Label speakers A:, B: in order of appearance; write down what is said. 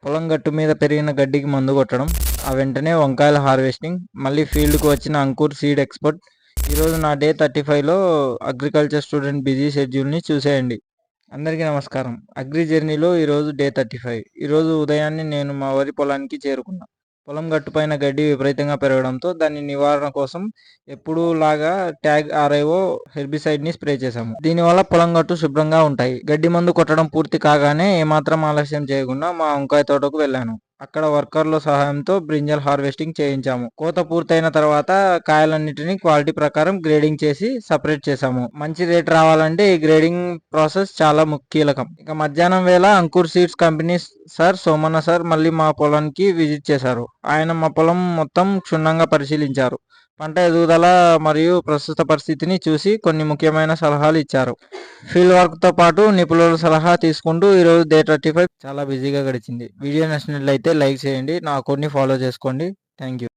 A: పొలం గట్టు మీద పెరిగిన గడ్డికి మందు కొట్టడం, ఆ వెంటనే వంకాయల హార్వెస్టింగ్, మళ్ళీ ఫీల్డ్‌కు వచ్చిన అంకుర్ సీడ్ ఎక్స్‌పర్ట్. ఈరోజు నా డే 35లో అగ్రికల్చర్ స్టూడెంట్ బిజీ షెడ్యూల్‌ని చూసేయండి. అందరికీ నమస్కారం. అగ్రి జర్నీలో ఈరోజు డే 35. ఈరోజు ఉదయాన్నే నేను మా వరి పొలానికి చేరుకున్నా. పొలం గట్టుపైన గడ్డి విపరీతంగా పెరగడంతో దాని నివారణ కోసం ఎప్పుడూ లాగా ట్యాగ్ ఆర్ఐఓ హెర్బిసైడ్‌ని స్ప్రే చేశాము. దీనివల్ల పొలం గట్టు శుభ్రంగా ఉంటాయి. గడ్డి మందు కొట్టడం పూర్తి కాగానే ఏమాత్రం ఆలస్యం చేయకుండా మా వంకాయ తోటకు వెళ్ళాను. అక్కడ వర్కర్ల సహాయంతో బ్రింజల్ హార్వెస్టింగ్ చేయించాము. కోత పూర్తయిన తర్వాత కాయలన్నిటిని క్వాలిటీ ప్రకారం గ్రేడింగ్ చేసి సపరేట్ చేశాము. మంచి రేట్ రావాలంటే ఈ గ్రేడింగ్ ప్రాసెస్ చాలా కీలకం. ఇక మధ్యాహ్నం వేళ Ankur seeds company sir Somanna sir మళ్ళీ మా పొలానికి విజిట్ చేశారు. ఆయన మా పొలం మొత్తం క్షుణ్ణంగా పరిశీలించారు. పంట ఎదుగుదల మరియు ప్రస్తుత పరిస్థితిని చూసి కొన్ని ముఖ్యమైన సలహాలు ఇచ్చారు. ఫీల్డ్ వర్క్తో పాటు నిపుణుల సలహా తీసుకుంటూ ఈరోజు డే 35 చాలా బిజీగా గడిచింది. వీడియో నచ్చినట్లయితే లైక్ చేయండి. నా అకౌంట్ని ఫాలో చేసుకోండి. Thank you.